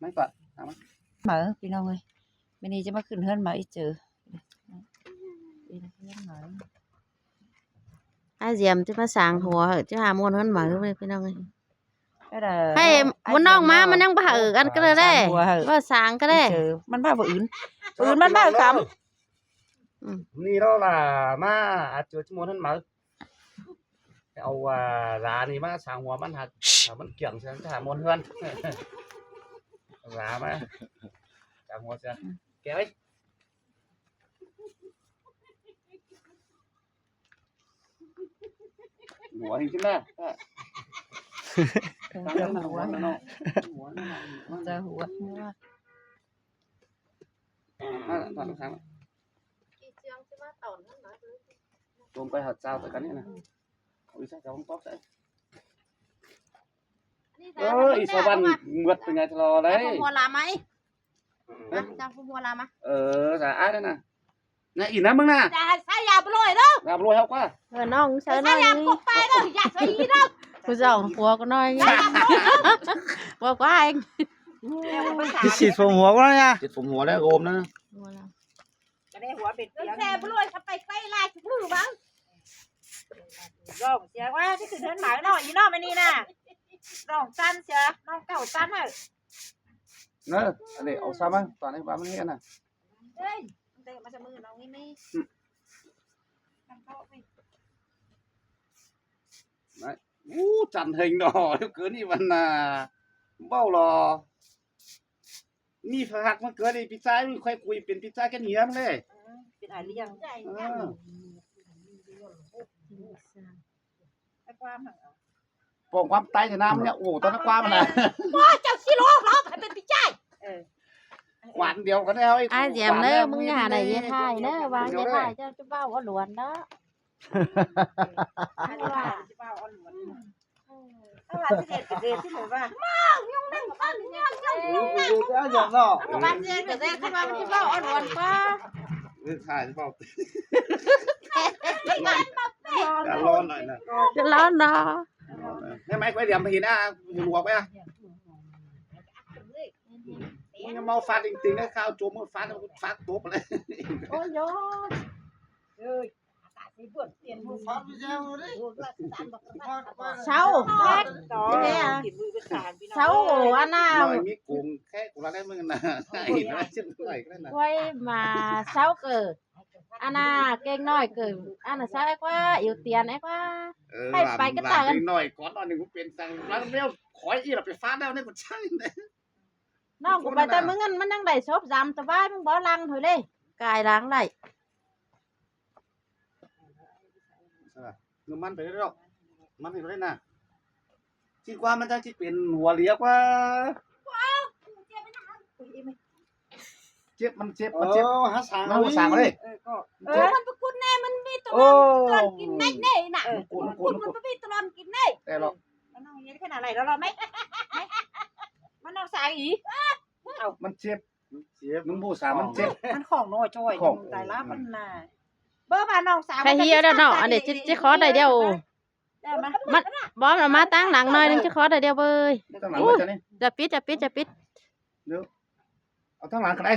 ไม่ก่อนเอามา mởพี่น้องเอ้ยมื้อนี้จะมาขึ้นเฮือนหมาอีเจอนี่นะเฮือนหมาai dèm chứ mà sáng hùa chứ hà muôn hơn mở vớiพี่น้องเอ้ยให้มันน้องมามันยังบ่หากันก็ได้ว่าสางก็ได้มันบ้าบ่อื่นมันบ้าคำ นี่đó là má chưa chứ muốn hơn mởเอาร้านนี้มาสร้างหัวมันหักมันเกี่ยงเสียจะหามุนเฮือนร้ามาสร้างหัวเสียแกไว้หัวจริงๆนะจะหัวมันจะหัวตอนครั้งรวมไปหัดเจ้าแต่กันนี่นะวิชาเจ้าของป๊อปใส่อีสวรรค์เงือดเป็นไงทะเลาะเลยมัวลาไหมจ้ามัวลามาแต่อ้ายนั่นน่ะนี่อีน้ำมึงน่ะจ้าใส่ยาไปเลยเนาะยาไปเลยเฮาก่าน้องใส่น้อง ยาปกไปเนาะอยากใส่ยีเนาะผู้เจ้าผัวก็น้อยบอกว่าanhที่ฉีดผมหัวก็แล้วจิตผมหัวแล้วโอมนะจะได้หัวเป็ดแซ่บเลยถ้าไปใกล้ลายมือบ้างร้องเสียว่าที่คือเดินหมายหน่อยยีเนาะไม่นี่น่ะร้องสั้นเสียน้องเก่าสั้นอ่ะเนอะอันนี้เอาซ้ำมั้งตอนนี้บ้านมันเห็นน่ะเฮ้ยเตะมาจะมือน้องนี่ไม่จันhình đỏ cứ điวันbao lòมีผักมันเกิดไอ้พิซซ่ามันค่อยคุยเป็นพิซซ่าแค่เนี้ยมันเลยเป็นอะไรยังไอ้ความปองความตายจะน้ำเนี่ยโอ้ตอนนั้นความมันน่ะว่าเจ้าชิโร่ร้องให้เป็นพิจัยหวานเดียวกันแล้วai dèm nữaมึงnhà này dễ thai nữa và dễ thai cho bao có luồn đó ถ้าว่าจะเด็ดก็เด็ดที่หนูว่ามายุ่งนั่งกับบ้านยุ่งอย่างเนาะบ้านเด็ดก็เด็ดที่ว่ามันจะเบ้าอ่อนกว่าถ่ายจะเบ้าร้อนหน่อยนะจะร้อนเนาะให้ไหมไปเดี๋ยวไปเห็นหัวไปมึงเมาฟาดจริงๆนะข้าวจุ่มมันฟาดตุ๊บเลยโอ้ยโย่sáu sáu anh nào cái quay mà sáu cờ anh à kênh nói cờ anh là sao quá yêu tiền ấy quá hay phải cái tài anh nói có nói đừng có tiền sang nó đeo khói gì là phải phá đeo đấy còn chơi đấy nó cũng phải tayมึงมันยังได้ซบจำสบายมึงบ่ลังถอยเลยกายล้างได้เงินมันไปได้หรอกมันไปได้น่ะที่ว่ามันจะที่เป็นหัวเลี้ยกว่าเจ็บมันหาสางมันสางเลยมันประคุณแน่มันมีตัวตอนกินได้แน่น่ะคุณมันไม่มีตอนกินได้แต่หรอกมันน้องยังขนาดไหนแล้วเราไม่มันน้องสายอีมันเจ็บมึงบูสามันเจ็บมันของน้อยจ่อยตายละมันน่ะเบอร์มาน้องสาว ใครเฮียแล้วเนาะอันนี้จะขอได้เดียวมันบอมเรามาตั้งหลังหน่อยนึงจะขอได้เดียวเบยจะปิดเดี๋ยวเอาตั้งหลังกันได้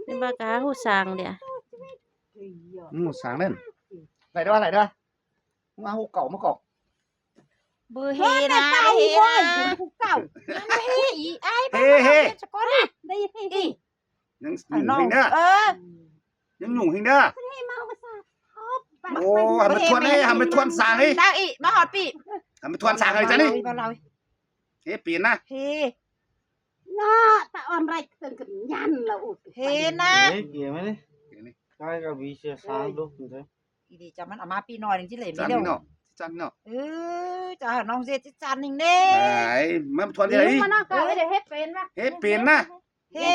นี่บ้ากาหูสางเดี๋ยวหูสางเล่นไหนด้วยมึงเอาหูเก่ามาเกาะเบอร์เฮนะเฮนะเก่าเฮอีไอ้เฮสกอร์ได้เฮยังหนุ่มหิงเด้อยังหนุ่มหิงเด้อโอ้ทำไปทวนให้ทำไปทวนสางให้ดาวอีมาหอดปีทำไปทวนสางเลยจ้ะนี่เฮ้ปีนนะเฮน่าแต่ออนไรเติมกันยันเราเฮนะเกี่ยวไหมนี่ใช่กับวิเชียสางดูอยู่เลยอีดีจะมันเอามาปีหน่อยนึงที่เหลือไม่เดียวจันเนาะจะน้องเสียจันหนึ่งเด้ไอ้มันทวนยังไงมันน่าเกิดเดี๋ยวเฮ็ดเป็นวะเฮ็ดเป็นนะเฮ้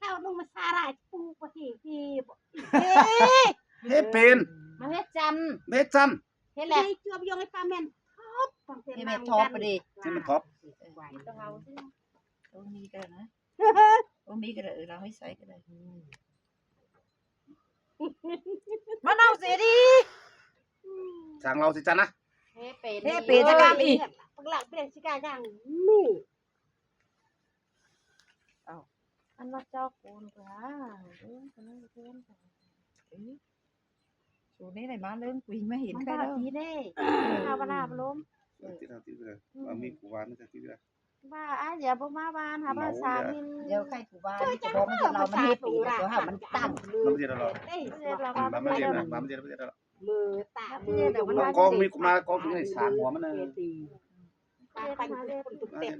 ข้าวนุ่งมาซาลายปูปะเฮ้เฮ็ดเป็นมาเฮ็ดจันเฮ็ดจันเฮ็ดแหละเจือบยงไอ้ฟ้าแม่นท็อปเฮ็ดแม่ท็อปไปดิที่มันท็อปต้องเอาสิต้องมีกันนะต้องมีกันเราให้ใส่กันเลยมาน้องเสียดี สั่งเราสิจันนะ เฮ้เป็นจะกล้าอีกหลักเป็นสิกาจังนี่ อันว่าเจ้าโกนกว่าคนนั้นโกน สูนี่ไหนมาเรื่องคุยไม่เห็น มัน ใคร บ้า แล้ว ทีเด้ข้าวปลาล้ม ติดเลยมีกูวานมันจะติดเลย บ้าอ่ะอย่าบ่มาบ้านหาภาษามิน เดี๋ยวใครถูกบ้านจะบอกมันจะเรามันเฮ็ดปีแล้วตัวมันตั้ง มันจะเรา เอ้ยเรียกเรา มัน บ้า เรียน น มันเรียนมันเรียนเรา มือตามือ มันกองมีกูมากองถึงไอ้สามหัวมันเลย ตาไปคนตุกเต็ม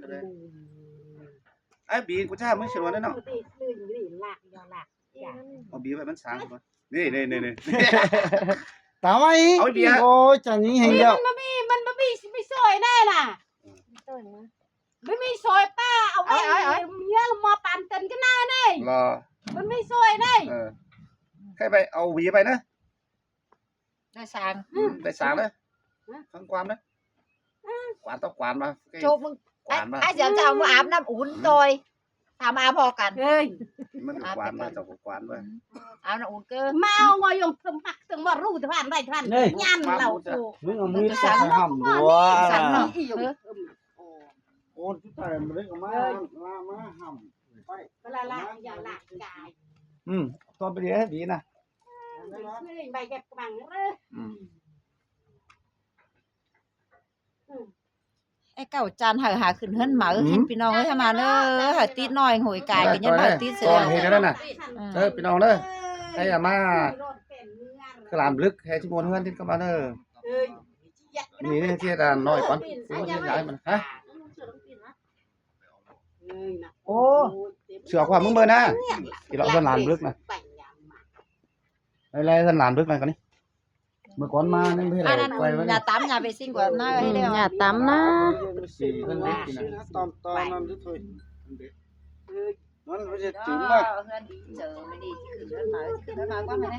ไอ้บีกูจ้าไม่เชื่อวันนั้นเนาะ ลื่นลื่นหลักยอหลัก เอาบีไปมันสามนี่นี่นี่นี่ ตามมาอีกโอ้ยจันนี้เห็นแล้ว มันไม่ซอยได้ล่ะ ต้นมา ไม่มีซอยป้าเอาไว้เงี้ยมาปั่นกันก็น่าได้ รอ มันไม่ซอยได้ แค่ไปเอาบีไปนะ ได้สาง ได้สามเลยฟังความนะกวานต้องกวานมา โจมึง กวานมา ไอ้เดี๋ยวจะเอามาอาบน้ำอุ่นโดยทำอาพอกันเฮ้ย มันกวานมาจะกวานมา อาบน้ำอุ่นเกินมาเอางอยงสมักถึงมารู้แต่ผ่านได้ผ่านยันเราโต มึงเอามือสั่งห้ำบัว สั่งนี่อีก โอ้ที่ตายมันเล็กมาห้ำไป เวลาละอย่าหลักกาย ตอนไปเรียนดีนะ ใบเก็บกำลังเลย ไอ้เก่าจานหาขึ้นเฮือนหมาเห็นพี่น้องเอ้ยทำมาเด้อหาติดน้อยหวยกายกันยันหาติดเสื ก่ อ อนเห็นแล้วน่ะพี่น้องเด้อให้อามาขลามลึกให้ชิมวนเฮือนที่เข้ามาเด้อนี่นี่ที่ด่านน้อยก่อนนี่ย้ายมันฮะ โอ้ เสือความมึงเบอร์นะที่เราสนานลึกนะอะไรสนานลึกนะกันนี่เมื่อก่อนมานี่ไม่ อั ได้ นนั้น ไปไว้ อย่าตามอย่าไปซิ่งกว่าหน้าให้ได้ อย่าตำนะ ตอนนั้นที่ถอยมันไม่ใช่ เอ ถึง อ มาก เฮือนดีเจอไม่ดีขึ้นเฮือนหมาขึ้นเฮือนหมาก็ไม่ได้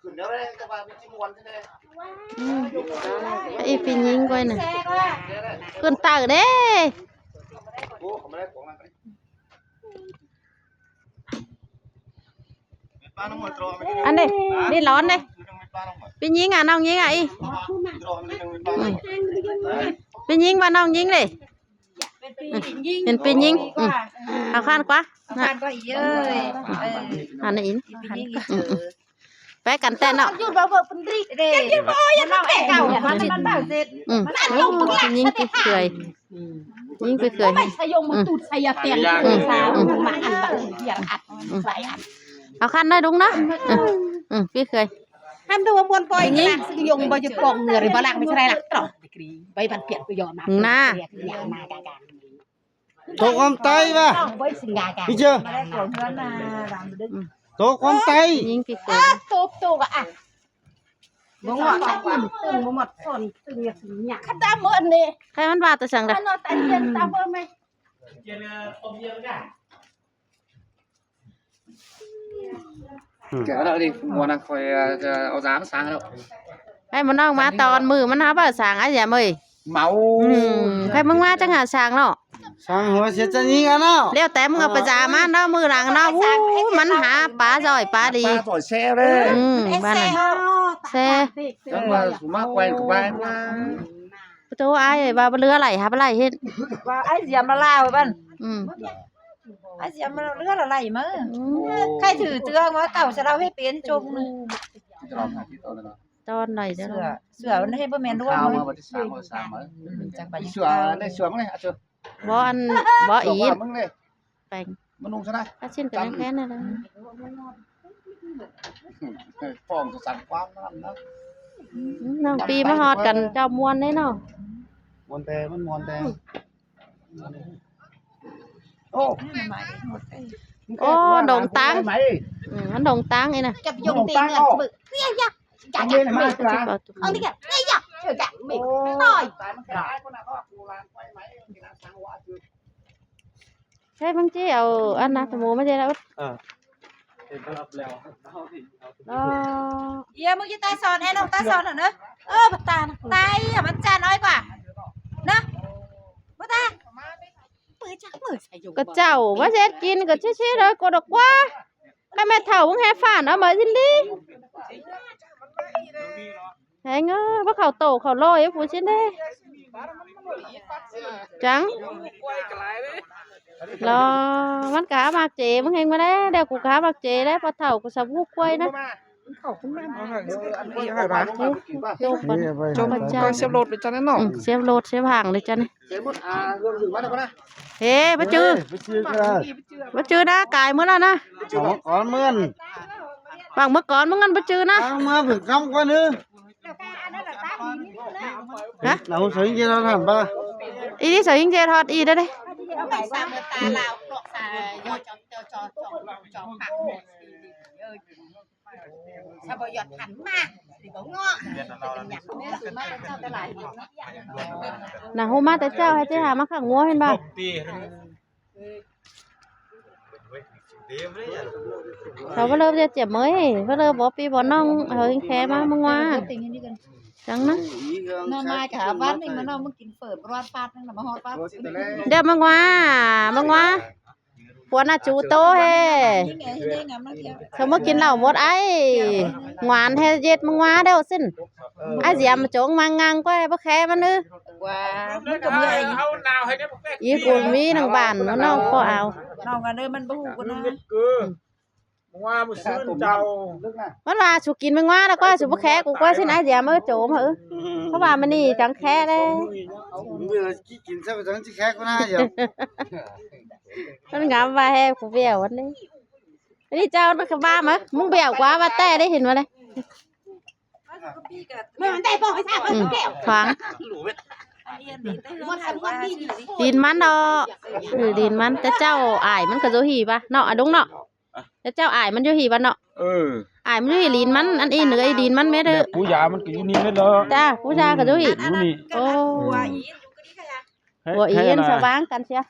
ขึ้นเดี๋ยวเลยจะมามีชิมวนใช่ไหม ไอ้ปียิงก้อยน่ะขึ้นตาเด้ โอ้เขาไม่ได้ของอะไรอันนี้นี่ร้อนเด้ปียิงอ่ะน้องยิงอ่ะอีปียิงว่าน้องยิงเลยเห็นปียิงเอาข้านกว่า บ้านก็อีเอ้ย อันนี้อิน ปีนี้อีเจอ ไปกันแต่เนาะ อยู่แบบเป็นรีเด้ยังน้องเก่ามันบ้าเสร็จ ปียิงไปเฉยยิงไปเฉย ไม่ใช่ยงมันตูดใส่ยาเตียงสาวมาอันตะอย่างอัดใส่อัด เอาข้านได้ดุงเนาะพี่เคย ห้ามดูว่าบนปล่อยนะสิยงบ่จะปองเงือหรือบ่ลักไม่ใช่หลักตรอกกรีใบบันเปียกก็ยอมมามา โตความไตป่ะ ใบสิงากา พี่เชื่อ มาได้กดเฮือนมารำดึก โตความไต ยิงพี่เคย ตูกอ่ะบ่งอตึงบ่หมดสนตึงอย่างนี้คันตามมื้อนี้ ใครมันว่าตัวสั่ง คั ดะ นตาเย็นตามเบิ่งไหม แกแล้วดิมัวนะคอยจะเอาสามสางแล้ว ให้มันน้องมาตอนมือมันหาบ่สั่งอ่ะอย่ามื้อ เมา ใครมึงมาจังหาสั่งเนาะ สั่งหัวเสียจันนี้กันเนาะ เลี้ยวแต่มึงเอาไปจามาเนาะมือหลังเนาะวู้มันหาปลาจ่อยปลาดี ปลาต่อยแซ่เลย บ้านน่ะแซ่ จังว่าสุมาแกวนกับบ้านว่า ประตูอ้ายว่าบ่เรือไหลหาบ่ไหลเฮ็ด ว่าไอ้เสียมละลาวบ้าน อืม ไอ้เสียมเรือละไรมั้งใครถือเตืองว่าเก่าจะเราให้เป็นจง จะลองหาที่ต่อแล้วเนาะ ตอนหน่อยเด้ เสือมันให้บ่แม่นร่วม ข้าว เลย มาวันที่สามมา จากบ้าน เสือในเสือมั้งเลยอ่ะเสือ บ่อันบ่อีด มึงเลย แป้ง มันนุ่งซะนะ ถ้าชิ้นก็แค่นั้นนะ ฟ้องสั่งความนั่นนะ น้องปีมาฮอดกันเจ้ามวนเด้เนาะ มวนแต่มันมวนแต่โอ้ โอ้ดงตังมันดงตังไอ้น่ะ กับยงตีเงินบึกเตี้ยยักจักจักเอาดิแกเตี้ยยักเฉยจักมิต่อย ตายมันขายคนน่ะก็กูร้านไว้ไหมมีร้านสังวะคือ ใช่บางทีเอาอันน่ะสมูไม่ใช่แล้ว เยี่ยมึงจะตายสอนไอ้น้องตายสอนเหรอเนอะตายตายมันจานน้อยกว่านะบ่ตาย ปืน ก็เจ้าว่าเฮ็ดกินก็ชิๆเลยก็ดอกว่าใครแม่เฒ่ามึงแฮฝานเอามาสิลิแฮงเอ้ยว่าเขาโตเขาลอยผู้ชิเด้จังรอมันกะมากเจมึงเฮงมาได้เดี๋ยวกูกะมากเจได้พอเฒ่ากูสะบุกกล้วยนะโยกก่อนโยกเจ้า เสียบโหลดไปจังนั้นเนาะ เสียบโหลดเสียบห่างเลยจ้ะนี่ เสียหมดเรื่องถึงว่าแล้วนะ เฮ้บ่จื้อ ไปซื้อก็ได้ บ่จื้อนะกายมื้อแล้วนะ ก่อนเมื่อน บางเมื่อก่อนมึงงั้นบ่จื้อนะ ทางมาถึงคำกว่านึง ฮะ เราใส่เยอะแล้วป่ะ อีนี่ใส่ยิงเจทอดอีได้เด้ sao bao giờ thành mà thì cũng ngon nhặt nó น่ะโฮมาแต่เจ้าให้เจ้าหามาขังงัวเห็นบ่เขาบ่เริ่มจะเจ็บมื้อยบ่เริ่มบ่ปีบ่น้องเฮาแค่มามึงว่าจังนะ นอนมาก็หาบ้านนี่มันเอามากินเปิดรอดปาดนึงน่ะมาฮอดปาด เดี๋ยวมึงว่าปวดน่ะจูโตเฮ้ นี่ไงที่นี่งามนักเที่ยว เขามากินเหล้าหมดไอ้หวานเฮ็ดเย็ดมึงว่าเด้อซินไอ้เสียมจงมังงังก็บ่แค่มันนึ ว่ามันก็มีไอ้ อีกูมีหนังบ้านน้องก็เอา น้องกันเด้อมันบ่ฮู้กันนะ ว่ามือซื้อเจ้า มันว่าสุกินมึงว่าแล้วก็สุบ่แค่กูก็สินไอ้เสียมโจมเหรอเพราะว่ามันนี่จังแค่เด้ เมื่อกินซะไปจังสิแค่คนหน้าเดียว มันงามว่าให้กูเบี้ยววันนี้อันนี้เจ้ามันก็บ้ามั้ยมึงเบี้ยวกว่าว่าแต่ได้เห็นบ่เลย mình tay bò hay sao ฟังดินมันดอกดินมันแต่เจ้าอ้ายมันก็โจหีป่ะเนาะอะดุงเนาะแต่เจ้าอ้ายมันโจหีป่ะเนาะอ้ายมันโจหีลีนมันอันอีเหนือไอ้ดินมันแม่เด้อ ผู้ยามันก็อยู่นี่แม่เด้อ จ้าผู้ชายก็โจหี อยู่นี่ โอ้หัวอีนสว่างกันเชีย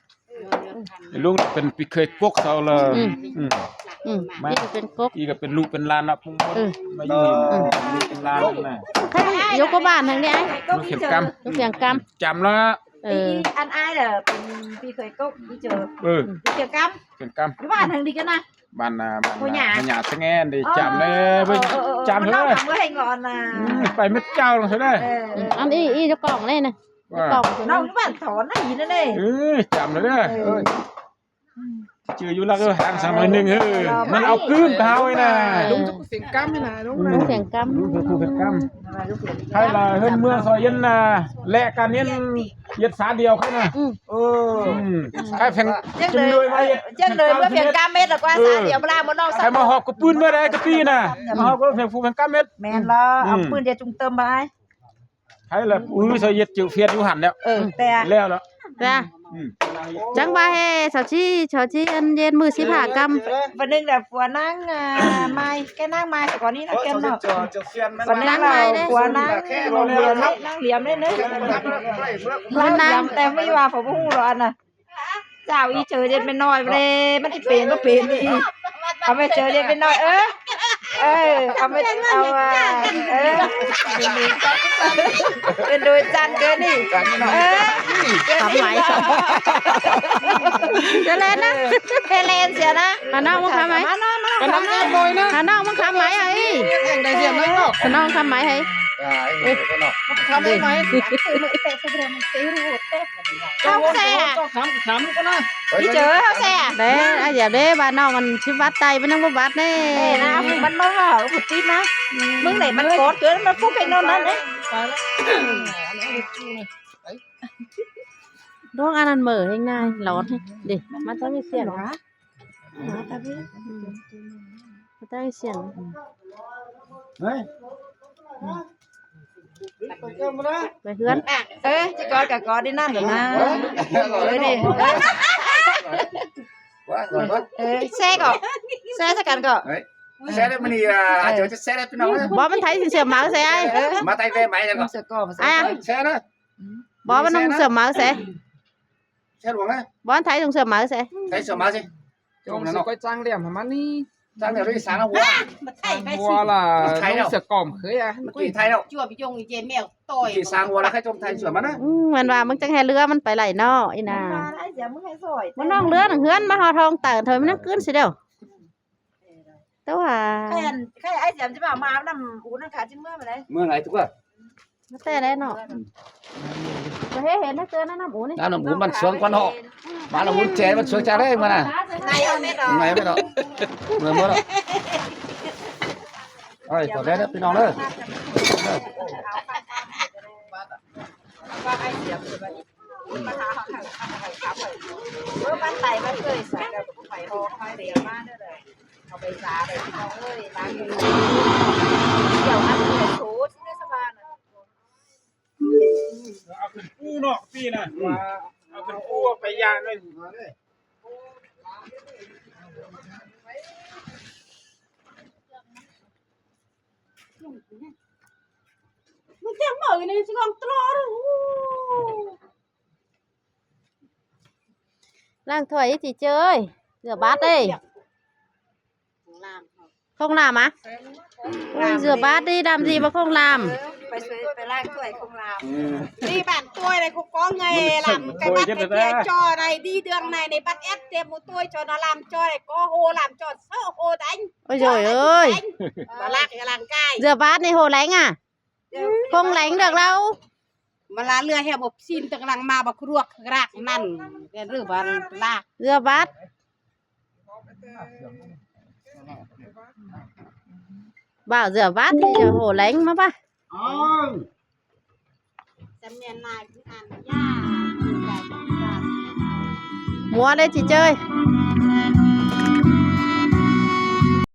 ลุงเป็นปีเคยกกเซาเลย นี่เป็นกบ อีก็เป็นลูกเป็นหลานนะพุ่งมาอยู่เป็นหลานน่ะ ยกกบ้านทางนี้ไอ้ ลูกเข็มก ยกเสียงก ำจำแล้ว ำ anh ai là đi khởi cốc đi chờ เข็ม chờ cam เข็มกำ các bạn thằng đi cái này บ้านหยาสแงนได้จำเลยไปจำเถ nó อะ làm cái hành ngọn là ไปเม็ดเจ้าลงเถอะได้ อันนี้อีจะกล่องเลยนะกล่อง nó các bạn thỏ nó gì nữa đây จำเลยเด้อชื่ออยู่แล้วก็ห่าง3นึงมันเอาคืนเขาไอ้น่ะลุงจะเสียงกำนี่น่ะลุง เสียงกำ ลุงคือผู้เสียงกำให้ล่ะเฮือนเมืองซอยเย็นน่ะแลกกันเย็นเย็ดสาเดียวเขาน่ะใครแข่ง chân đời mới phiền cam mét là qua xa điểm ra một non ใครมาหอบกระปืนเมื่อใดกระปีน่ะมาหอบก็แข่งผู้แข่งกำเม็ด mèn lo ôngปืนจะtrung tâm mà ai ใครล่ะซอยเย็ดจิ๋วเฟียดอยู่หันแล้ว แต่ แล้วแล้ว จ้าจังบ่าให้สาวชีอันเย็นมือสิผ่ากำ วันนึงlà của nang mai cái nang mai của ní nó kem nó วันนึง mai là đấy. của nang liềm đấy nữa nangแต่ไม่ว่าผมฮู้หรอกอันน่ะเจ้าอีเจอเด็ดเป็นน้อยเลยมันสิเป็นก็เป็นอีเอาไปเจอเด็ดเป็นน้อยเอาไปเอาเป็นโดยจันเกินนี่ ทำไหมจะเล่นนะ เฮเลนเสียนะ หาน้องมึงทำไหม ก็น้ำงานบ่อยนะ หาน้องมึงทำไหมไอ้ ได้เสียงนั่งเนาะ หาน้องทำไหมไอ้ ทำได้ไหม เขาแซ่ ถามก็นะ อีเจอเขาแซ่ เด้ออย่าเด้บ้านน้องมันชิวัดใจมันนั่งบ่บัดเด้ นะมันมาว่าผุดติดนะมึงไหนมันกดเกินมันฟุกให้นอนนั่นเด้ ดอกอันนั้นเหม่อให้ง่ายร้อนให้ดิมันต้องมีเสียงมันต้องมีเสียง เฮ้ย ไปเฮือน จะกอดกับกอดได้นั่นเหรอนะดิแซ่ก่อนแซ่สักกันก่อน xe đấy mình chờ cho xe đấy tôi nói บ่มันไทยสิเสือหมาใส่ไอ้ mà tay về máy này có เสือก่อน ไอ้ xe đó บ่มันต้องเสือหมาใส่ xe luồng đấy บ่มันไทยต้องเสือหมาใส่ thấy sợ má gì จงสิค่อยจ้างเหลี่ยมให้มันนี่ sang đều đi sáng hoa มันไทยไป วั สิ วล่ะน้องเสือกล่อมเคยอ่ะ มันกี่ไทยแล้ว จั่วไปยงอีเจแมวต่อย กี่sáng hoa là khách trong thành sửa mắt á มันว่ามึงจังให้เรือมันไปไหลนออีน่ะ มาได้เสียมึงให้ซอย มันน้องเรือหนังเฮือนมาหอทองเติร์นเถอยมันนั่งขึ้นสิเดียวแต่ว่า ใครไอ้เสียมจะมาน้ำอูนั่นขาจิ้มเมื่อมาเลย mưa này thúc à แต่ได้เนาะจะให้เห็นถ้าเกินน้ำหมูนี่ nó là muốn bắn xuống quan họ mà là muốn chế bắn xuống cha đấy mà nè นายเอาแม่ดอก ngày mới đó mưa mưa đó rồi còn đấy đóพี่น้องเด้อ ว่าไอ้เสียมจะไปมาหาเขาครับบ้านไต่บ้านเคยใส่แล้วก็ไปหอคอยเดียวมาได้เลยเอาไปซาไปน้องเอ้ยล้างมือเดี๋ยวอันนี้สูตรที่ได้สบายนะ เอาขึ้นกู้เนาะพี่น่ะว่าเอาขึ้นกู้ไปย่างเลย มันจะเหมือนในช่องตลอด ล่างถ้วยสิเจยเสือบาดเด้không làm á ôi rửa bát đi làm gì mà không làm ไปซื้อไปล้างถ้วยคงลาม đi bản tôi này cũng có nghề làm cái bắt cái kia cho này đi đường này này bắt ép tìm một tôi cho nó làm cho này có hô làm cho sợ hô đánh ôi trời ơi mà lạc cái làng cai rửa bát này hồ lánh à không lánh được đâu mà là lừa heo một xin từ làng mà bạc ruột rạc nằn cái rửa bà lạc rửa bát bảo rửa bát thì hồ lánh mà ba xem miền này cũng ăn nha mua đây chị chơi